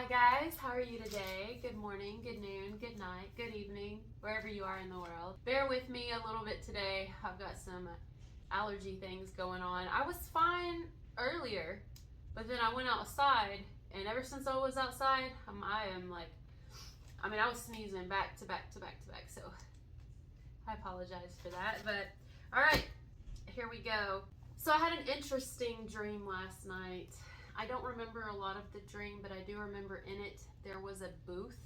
Hi guys, how are you today? Good morning, good noon, good night, good evening, wherever you are in the world. Bear with me a little bit today. I've got some allergy things going on. I was fine earlier, but then I went outside, and ever since I was outside, I was sneezing back to back to back to back, so I apologize for that. But all right, here we go. So I had an interesting dream last night. I don't remember a lot of the dream, but I do remember in it there was a booth,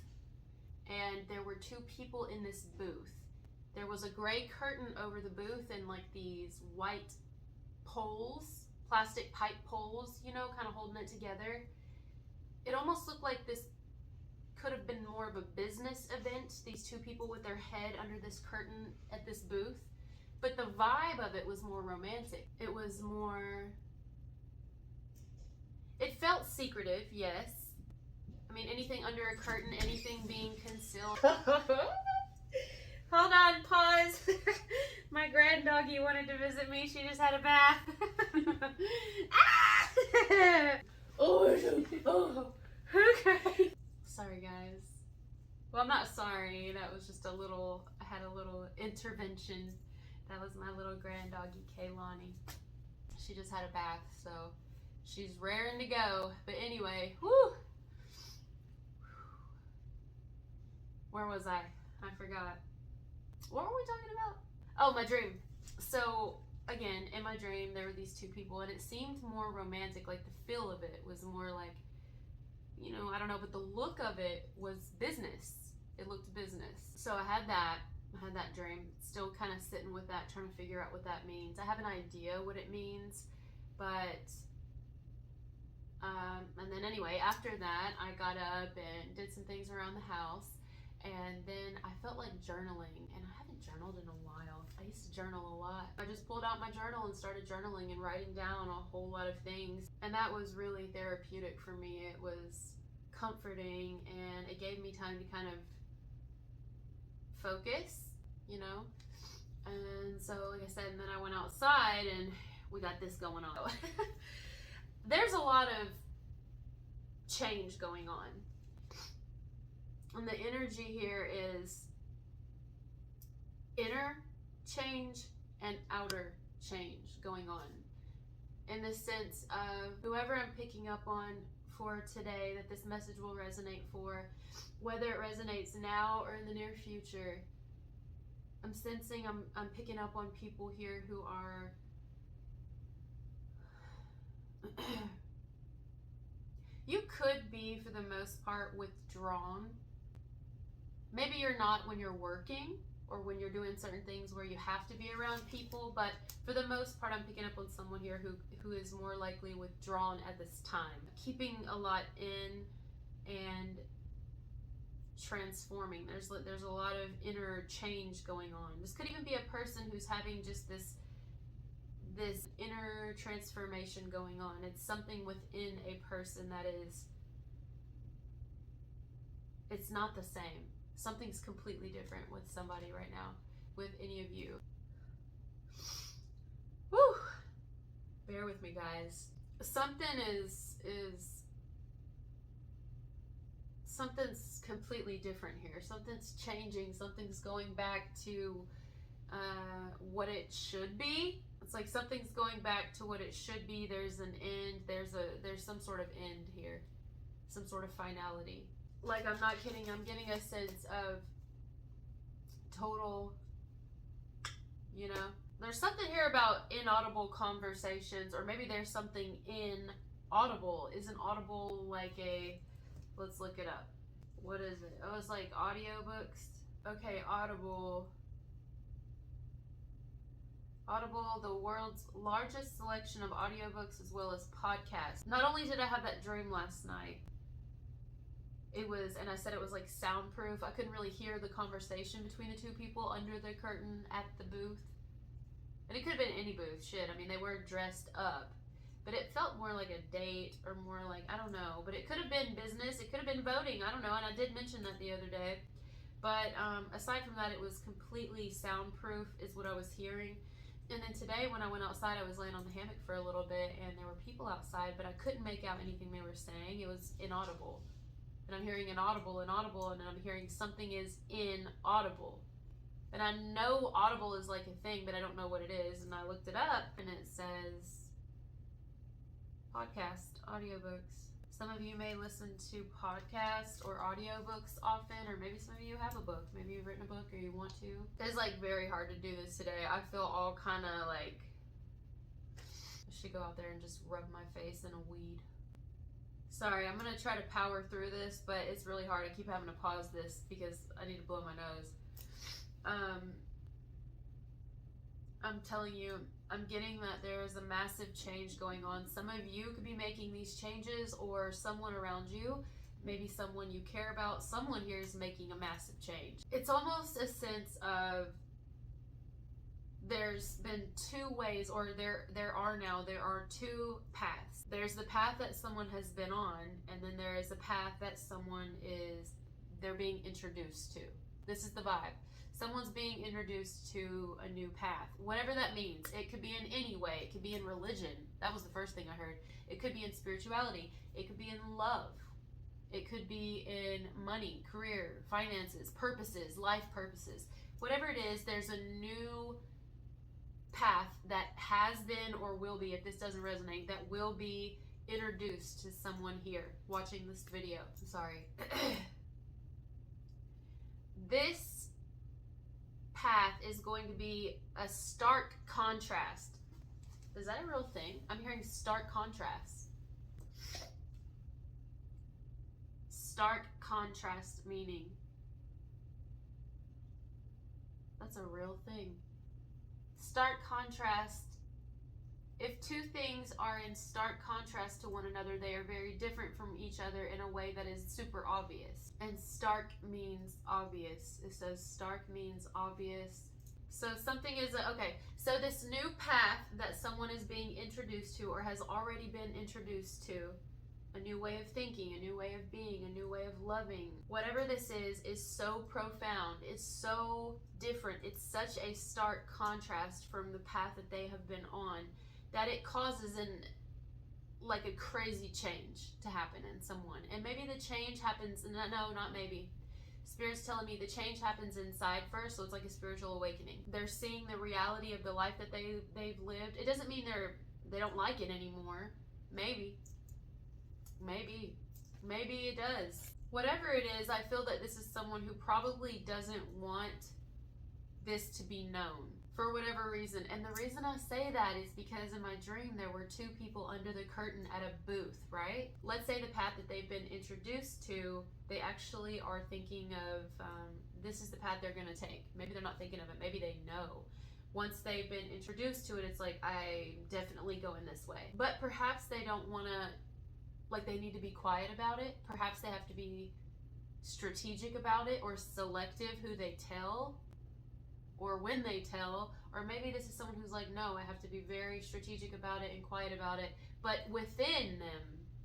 and there were two people in this booth. There was a gray curtain over the booth and like these white poles, plastic pipe poles, kind of holding it together. It almost looked like this could have been more of a business event, these two people with their head under this curtain at this booth. But the vibe of it was more romantic. It felt secretive, yes. I mean, anything under a curtain, anything being concealed. Hold on, pause. My grand doggy wanted to visit me. She just had a bath. Oh, okay. Sorry, guys. Well, I'm not sorry. That was just I had a little intervention. That was my little grand doggy, Kaylani. She just had a bath, so she's raring to go. But anyway, whew. Where was I? I forgot. What were we talking about? Oh, my dream. So, again, in my dream, there were these two people, and it seemed more romantic. Like, the feel of it was more like, I don't know, but the look of it was business. It looked business. So I had that dream. Still kind of sitting with that, trying to figure out what that means. I have an idea what it means, but and then anyway, after that, I got up and did some things around the house, and then I felt like journaling, and I haven't journaled in a while. I used to journal a lot. I just pulled out my journal and started journaling and writing down a whole lot of things, and that was really therapeutic for me. It was comforting, and it gave me time to kind of focus, And so, like I said, and then I went outside, and we got this going on. There's a lot of change going on. And the energy here is inner change and outer change going on. In the sense of whoever I'm picking up on for today, that this message will resonate for, whether it resonates now or in the near future, I'm sensing I'm picking up on people here who are you could be, for the most part, withdrawn. Maybe you're not when you're working or when you're doing certain things where you have to be around people, but for the most part, I'm picking up on someone here who is more likely withdrawn at this time, keeping a lot in and transforming. There's a lot of inner change going on. This could even be a person who's having just this inner transformation going on. It's something within a person that it's not the same. Something's completely different with somebody right now, with any of you. Whew. Bear with me, guys. Something's completely different here. Something's changing. Something's going back to what it should be. It's like something's going back to what it should be. There's an end. There's some sort of end here, some sort of finality. Like, I'm not kidding. I'm getting a sense of total, There's something here about inaudible conversations, or maybe there's something inaudible. Isn't audible like let's look it up. What is it? Oh, it's like audiobooks. Okay, Audible, the world's largest selection of audiobooks as well as podcasts. Not only did I have that dream last night, and I said it was like soundproof. I couldn't really hear the conversation between the two people under the curtain at the booth. And it could have been any booth, shit. I mean, they were dressed up. But it felt more like a date, or more like, I don't know. But it could have been business. It could have been voting. I don't know. And I did mention that the other day. But aside from that, it was completely soundproof is what I was hearing. And then today when I went outside, I was laying on the hammock for a little bit, and there were people outside, but I couldn't make out anything they were saying. It was inaudible. and I'm hearing inaudible, and I'm hearing something is inaudible. And I know audible is like a thing, but I don't know what it is. And I looked it up, and it says podcast, audiobooks. Some of you may listen to podcasts or audiobooks often, or maybe some of you have a book. Maybe you've written a book or you want to. It's like very hard to do this today. I feel all kind of like I should go out there and just rub my face in a weed. Sorry, I'm going to try to power through this, but it's really hard. I keep having to pause this because I need to blow my nose. I'm telling you, I'm getting that there is a massive change going on. Some of you could be making these changes, or someone around you, maybe someone you care about, someone here is making a massive change. It's almost a sense of there's been two ways, or there are two paths. There's the path that someone has been on, and then there is a path that they're being introduced to. This is the vibe. Someone's being introduced to a new path, whatever that means. It could be in any way. It could be in religion. That was the first thing I heard. It could be in spirituality. It could be in love. It could be in money, career, finances, purposes, life purposes. Whatever it is, there's a new path that has been or will be, if this doesn't resonate, that will be introduced to someone here watching this video. I'm sorry. This path is going to be a stark contrast. Is that a real thing? I'm hearing stark contrast. Stark contrast meaning. That's a real thing. Stark contrast. If two things are in stark contrast to one another, they are very different from each other in a way that is super obvious. And stark means obvious. It says stark means obvious. So something is, okay, so this new path that someone is being introduced to or has already been introduced to, a new way of thinking, a new way of being, a new way of loving, whatever this is so profound, it's so different, it's such a stark contrast from the path that they have been on, that it causes like a crazy change to happen in someone. And maybe the change happens, no, not maybe. Spirit's telling me the change happens inside first, so it's like a spiritual awakening. They're seeing the reality of the life that they've lived. It doesn't mean they don't like it anymore. Maybe it does. Whatever it is, I feel that this is someone who probably doesn't want this to be known for whatever reason. And the reason I say that is because in my dream there were two people under the curtain at a booth, right? Let's say the path that they've been introduced to, they actually are thinking of this is the path they're going to take. Maybe they're not thinking of it. Maybe they know. Once they've been introduced to it, it's like, I definitely go in this way. But perhaps they don't want to, like, they need to be quiet about it. Perhaps they have to be strategic about it, or selective who they tell or when they tell. Or maybe this is someone who's like, no, I have to be very strategic about it and quiet about it. But within them,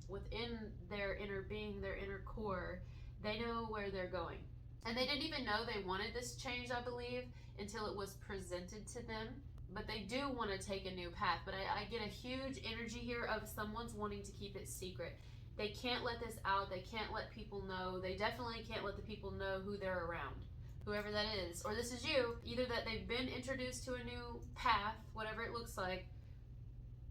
within their inner being, their inner core, they know where they're going. And they didn't even know they wanted this change, I believe, until it was presented to them. But they do want to take a new path. But I get a huge energy here of someone's wanting to keep it secret. They can't let this out. They can't let people know. They definitely can't let the people know who they're around, whoever that is. Or this is you. Either that they've been introduced to a new path, whatever it looks like,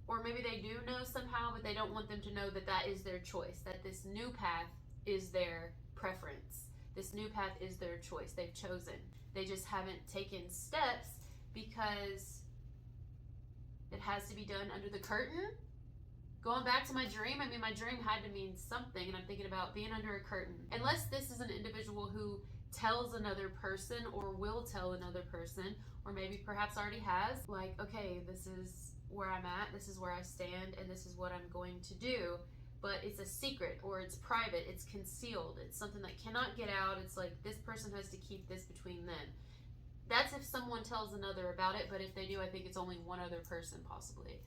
or maybe they do know somehow, but they don't want them to know that that is their choice, that this new path is their preference. This new path is their choice. They've chosen. They just haven't taken steps because it has to be done under the curtain. Going back to my dream, I mean, my dream had to mean something, and I'm thinking about being under a curtain. Unless this is an individual who tells another person or will tell another person, or maybe perhaps already has, like, okay, this is where I'm at, this is where I stand, and this is what I'm going to do. But it's a secret, or it's private, it's concealed, it's something that cannot get out. It's like, this person has to keep this between them. That's if someone tells another about it, but if they do, I think it's only one other person possibly.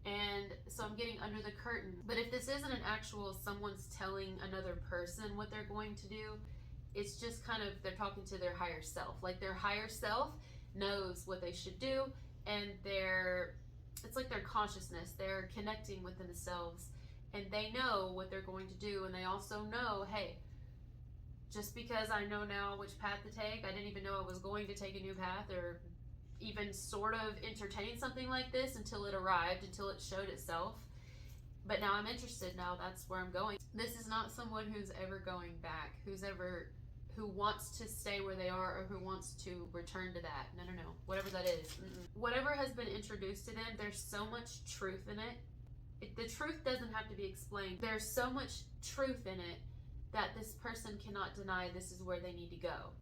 And so I'm getting under the curtain. But if this isn't an actual someone's telling another person what they're going to do, it's just kind of, they're talking to their higher self. Like, their higher self knows what they should do, and it's like their consciousness. They're connecting with themselves, and they know what they're going to do, and they also know, hey, just because I know now which path to take. I didn't even know I was going to take a new path or even sort of entertain something like this until it arrived, until it showed itself. But now I'm interested. Now that's where I'm going. This is not someone who's ever going back, who wants to stay where they are or who wants to return to that. No. Whatever that is. Whatever has been introduced to them, there's so much truth in it. The truth doesn't have to be explained. There's so much truth in it that this person cannot deny this is where they need to go.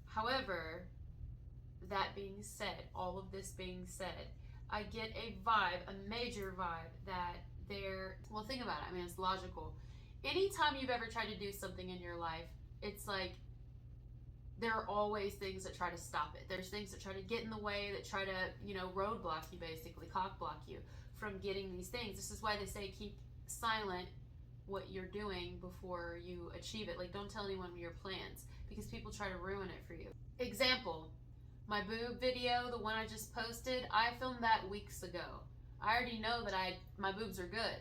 However, that being said, all of this being said, I get a vibe, a major vibe, that well, think about it. I mean, it's logical. Anytime you've ever tried to do something in your life, it's like there are always things that try to stop it. There's things that try to get in the way, that try to, roadblock you, basically, cock block you from getting these things. This is why they say keep silent what you're doing before you achieve it. Like, don't tell anyone your plans, because people try to ruin it for you. Example, my boob video, the one I just posted, I filmed that weeks ago. I already know that my boobs are good.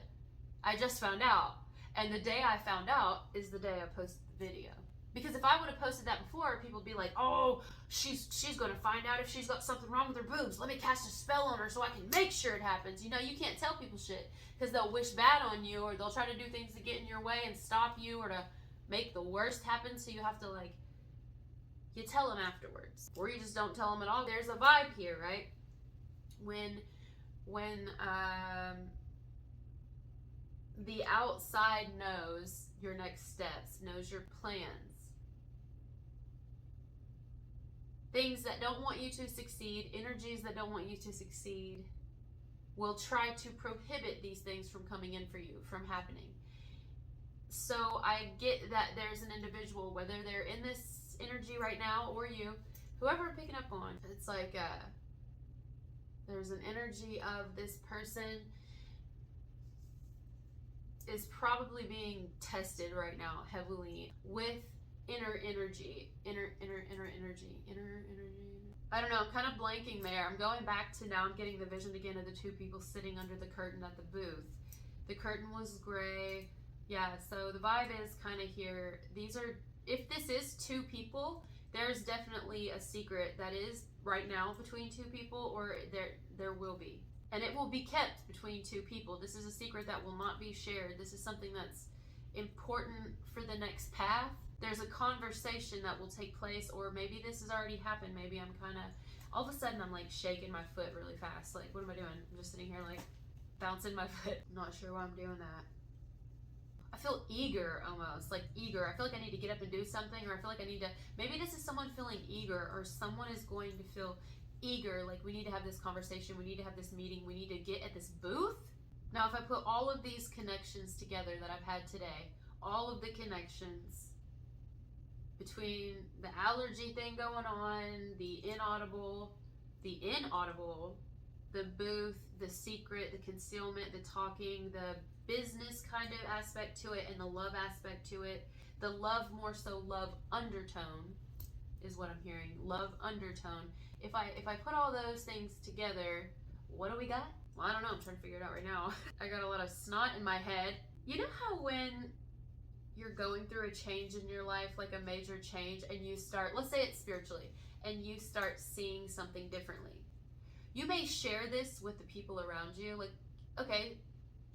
I just found out. And the day I found out is the day I posted the video. Because if I would have posted that before, people would be like, oh, she's going to find out if she's got something wrong with her boobs. Let me cast a spell on her so I can make sure it happens. You can't tell people shit because they'll wish bad on you, or they'll try to do things to get in your way and stop you, or to make the worst happen. So you have to, you tell them afterwards, or you just don't tell them at all. There's a vibe here, right? When the outside knows your next steps, knows your plans, things that don't want you to succeed, energies that don't want you to succeed, will try to prohibit these things from coming in for you, from happening. So I get that there's an individual, whether they're in this energy right now or you, whoever I'm picking up on, it's like there's an energy of this person is probably being tested right now heavily with inner energy. I don't know, I'm kind of blanking there. I'm going back to now, I'm getting the vision again of the two people sitting under the curtain at the booth. The curtain was gray. Yeah, so the vibe is kind of here. If this is two people, there's definitely a secret that is right now between two people, or there will be. And it will be kept between two people. This is a secret that will not be shared. This is something that's important for the next path. There's a conversation that will take place, or maybe this has already happened. Maybe I'm kind of, all of a sudden I'm shaking my foot really fast. What am I doing? I'm just sitting here bouncing my foot. I'm not sure why I'm doing that. I feel eager almost, eager. I feel like I need to get up and do something, or I feel like I need to, maybe this is someone feeling eager, or someone is going to feel eager, we need to have this conversation, we need to have this meeting, we need to get at this booth. Now, if I put all of these connections together that I've had today, all of the connections between the allergy thing going on, the inaudible, the booth, the secret, the concealment, the talking, the business kind of aspect to it, and the love aspect to it, the love, more so love undertone is what I'm hearing, love undertone. If I put all those things together, what do we got? Well, I don't know. I'm trying to figure it out right now. I got a lot of snot in my head. You know how when you're going through a change in your life, a major change, and you start, let's say it's spiritually, and you start seeing something differently. You may share this with the people around you. Okay,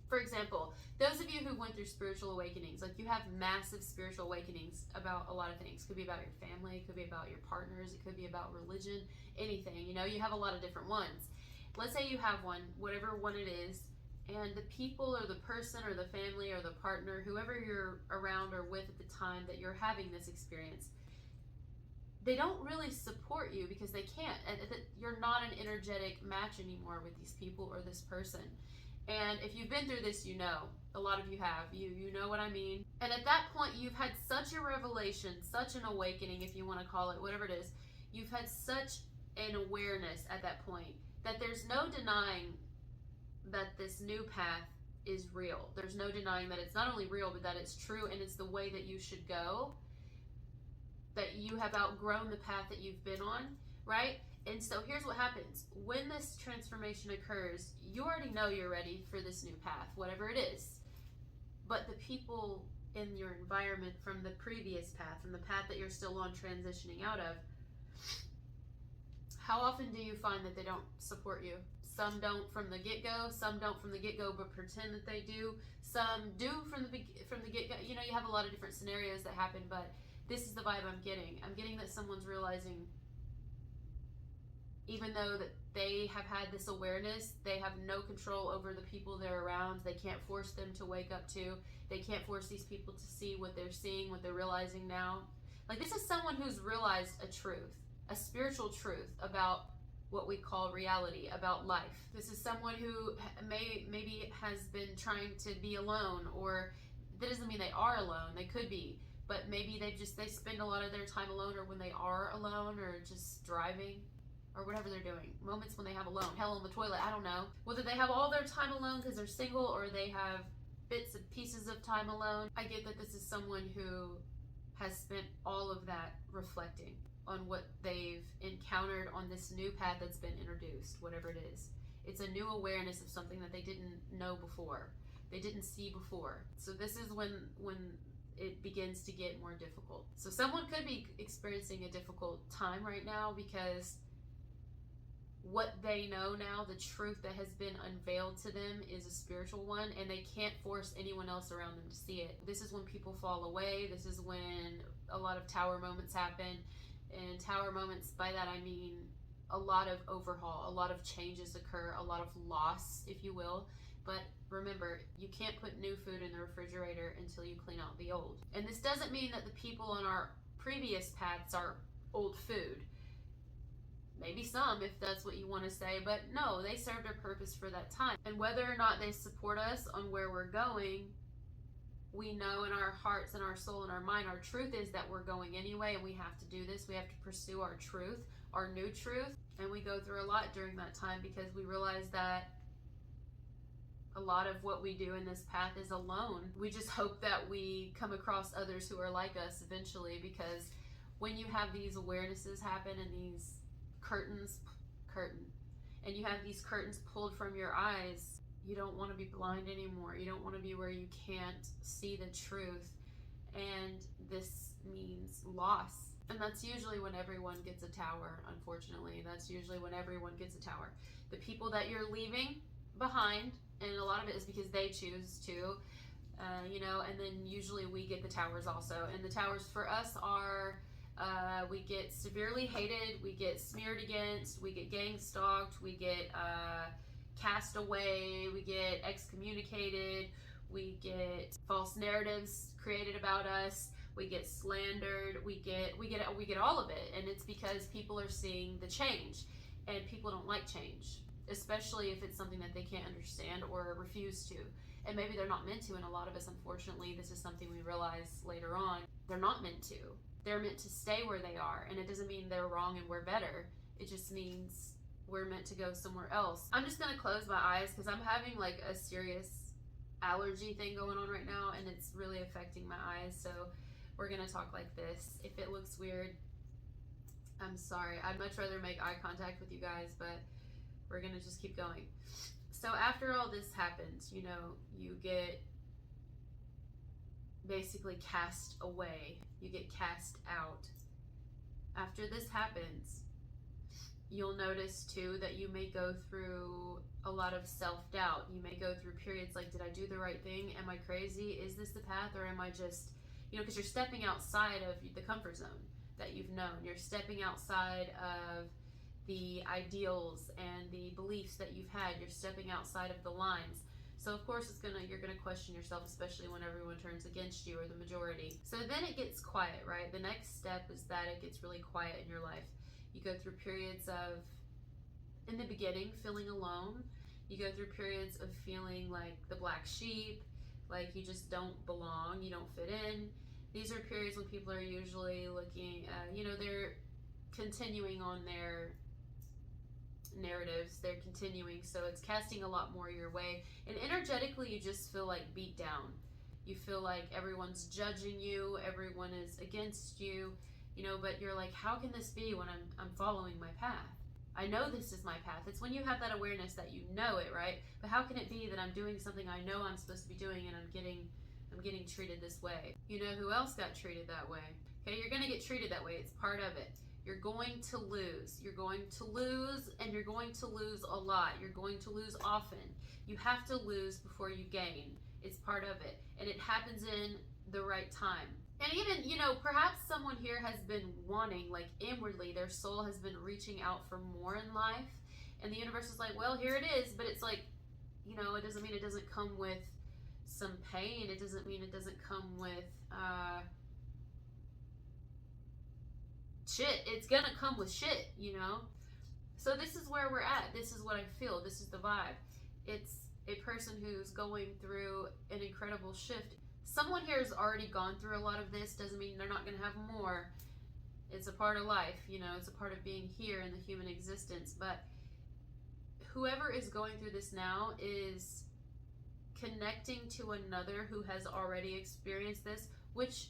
for example, those of you who went through spiritual awakenings, you have massive spiritual awakenings about a lot of things. It could be about your family, it could be about your partners, it could be about religion, anything. You have a lot of different ones. Let's say you have one, whatever one it is, and the people or the person or the family or the partner, whoever you're around or with at the time that you're having this experience, they don't really support you because they can't. You're not an energetic match anymore with these people or this person. And if you've been through this, a lot of you have, you know what I mean. And at that point, you've had such a revelation, such an awakening, if you want to call it, whatever it is. You've had such an awareness at that point that there's no denying that this new path is real. There's no denying that it's not only real, but that it's true and it's the way that you should go, that you have outgrown the path that you've been on, right? And so here's what happens. When this transformation occurs, you already know you're ready for this new path, whatever it is. But the people in your environment from the previous path, from the path that you're still on transitioning out of, how often do you find that they don't support you? Some don't from the get-go, some don't from the get-go but pretend that they do, some do from the get-go. You know, you have a lot of different scenarios that happen, but this is the vibe I'm getting. I'm getting that someone's realizing, even though that they have had this awareness, they have no control over the people they're around. They can't force them to wake up to. They can't force these people to see what they're seeing, what they're realizing now. Like, this is someone who's realized a truth, a spiritual truth about what we call reality, about life. This is someone who maybe has been trying to be alone, or that doesn't mean they are alone. They could be, but maybe they spend a lot of their time alone, or when they are alone, or just driving, or whatever they're doing. Moments when they have alone, hell, on the toilet, I don't know. Whether they have all their time alone because they're single, or they have bits and pieces of time alone. I get that this is someone who has spent all of that reflecting on what they've encountered on this new path that's been introduced, whatever it is. It's a new awareness of something that they didn't know before. They didn't see before. So this is when it begins to get more difficult. So someone could be experiencing a difficult time right now because what they know now, the truth that has been unveiled to them, is a spiritual one, and they can't force anyone else around them to see it. This is when people fall away. This is when a lot of tower moments happen. And tower moments, by that I mean a lot of overhaul, a lot of changes occur, a lot of loss, if you will. But remember, you can't put new food in the refrigerator until you clean out the old. And this doesn't mean that the people on our previous paths are old food. Maybe some, if that's what you want to say, but no, they served a purpose for that time. And whether or not they support us on where we're going, we know in our hearts and our soul and our mind, our truth is that we're going anyway, and we have to do this. We have to pursue our truth, our new truth. And we go through a lot during that time because we realize that a lot of what we do in this path is alone. We just hope that we come across others who are like us eventually, because when you have these awarenesses happen and these and you have these curtains pulled from your eyes, you don't want to be blind anymore. You don't want to be where you can't see the truth. And this means loss. And that's usually when everyone gets a tower, unfortunately. That's usually when everyone gets a tower. The people that you're leaving behind, and a lot of it is because they choose to, and then usually we get the towers also. And the towers for us are, we get severely hated, we get smeared against, we get gang stalked, we get cast away, we get excommunicated, we get false narratives created about us, we get slandered, we get all of it. And it's because people are seeing the change, and people don't like change, especially if it's something that they can't understand or refuse to. And maybe they're not meant to, and a lot of us, unfortunately, this is something we realize later on, they're not meant to. They're meant to stay where they are, and it doesn't mean they're wrong and we're better. It just means we're meant to go somewhere else. I'm just gonna close my eyes because I'm having like a serious allergy thing going on right now, and it's really affecting my eyes. So we're gonna talk like this. If it looks weird, I'm sorry. I'd much rather make eye contact with you guys, but we're gonna just keep going. So after all this happens, you get basically cast away. You get cast out. After this happens, you'll notice too that you may go through a lot of self-doubt. You may go through periods like, did I do the right thing? Am I crazy? Is this the path? Or am I just, because you're stepping outside of the comfort zone that you've known. You're stepping outside of the ideals and the beliefs that you've had. You're stepping outside of the lines. So of course you're gonna question yourself, especially when everyone turns against you, or the majority. So then it gets quiet, right? The next step is that it gets really quiet in your life. You go through periods of, in the beginning, feeling alone. You go through periods of feeling like the black sheep, like you just don't belong, you don't fit in. These are periods when people are usually looking, they're continuing on their narratives, they're continuing, so it's casting a lot more your way. And energetically, you just feel like beat down. You feel like everyone's judging you, everyone is against you, but you're like, how can this be when I'm following my path? I know this is my path. It's when you have that awareness that you know it, right? But how can it be that I'm doing something I know I'm supposed to be doing, and I'm getting I'm getting treated this way. You know who else got treated that way? Okay, you're going to get treated that way. It's part of it. You're going to lose. You're going to lose, and you're going to lose a lot. You're going to lose often. You have to lose before you gain. It's part of it. And it happens in the right time. And even, you know, perhaps someone here has been wanting, like inwardly, their soul has been reaching out for more in life. And the universe is like, well, here it is. But it's like, you know, it doesn't mean it doesn't come with some pain. It doesn't mean it doesn't come with shit. It's gonna come with shit, you know. So this is where we're at. This is what I feel. This is the vibe. It's a person who's going through an incredible shift. Someone here has already gone through a lot of this. Doesn't mean they're not gonna have more. It's a part of life, you know. It's a part of being here in the human existence. But whoever is going through this now is connecting to another who has already experienced this, which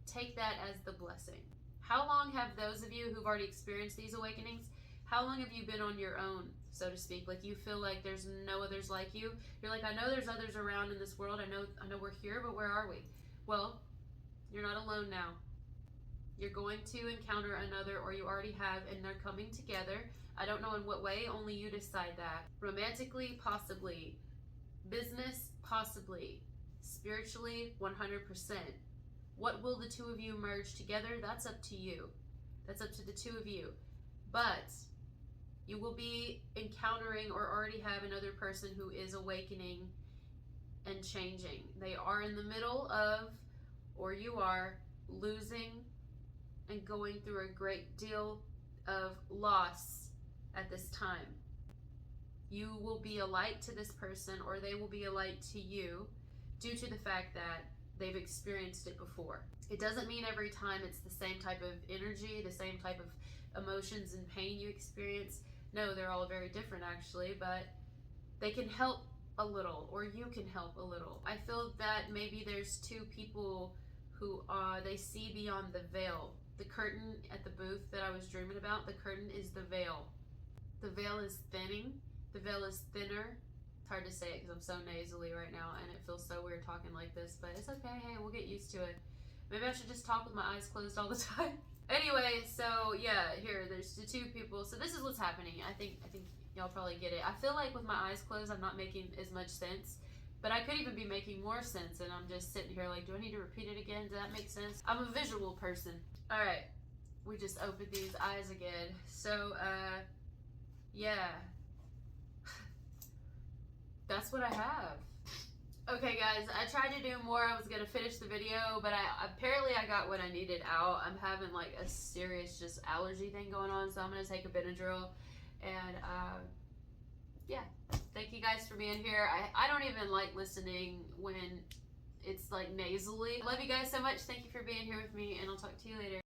take that as the blessing. How long have those of you who've already experienced these awakenings, how long have you been on your own, so to speak? Like you feel like there's no others like you. You're like, I know there's others around in this world. I know we're here, but where are we? Well, you're not alone now. You're going to encounter another, or you already have, and they're coming together. I don't know in what way, only you decide that. Romantically, possibly. Business, possibly. Spiritually, 100%. What will the two of you merge together? That's up to you. That's up to the two of you. But you will be encountering or already have another person who is awakening and changing. They are in the middle of, or you are, losing and going through a great deal of loss at this time. You will be a light to this person, or they will be a light to you due to the fact that they've experienced it before. It doesn't mean every time it's the same type of energy, the same type of emotions and pain you experience. No, they're all very different actually, but they can help a little, or you can help a little. I feel that maybe there's two people who they see beyond the veil. The curtain at the booth that I was dreaming about, the curtain is the veil. The veil is thinning. The veil is thinner. It's hard to say it because I'm so nasally right now and it feels so weird talking like this, but it's okay. Hey, we'll get used to it. Maybe I should just talk with my eyes closed all the time. Anyway, so yeah, here, there's the two people. So this is what's happening. I think y'all probably get it. I feel like with my eyes closed, I'm not making as much sense, but I could even be making more sense, and I'm just sitting here like, do I need to repeat it again? Does that make sense? I'm a visual person. All right, we just opened these eyes again. So, yeah. That's what I have. Okay guys, I tried to do more. I was gonna finish the video, but apparently I got what I needed out. I'm having like a serious just allergy thing going on, so I'm gonna take a Benadryl. And yeah, thank you guys for being here. I don't even like listening when it's like nasally. Love you guys so much. Thank you for being here with me, and I'll talk to you later.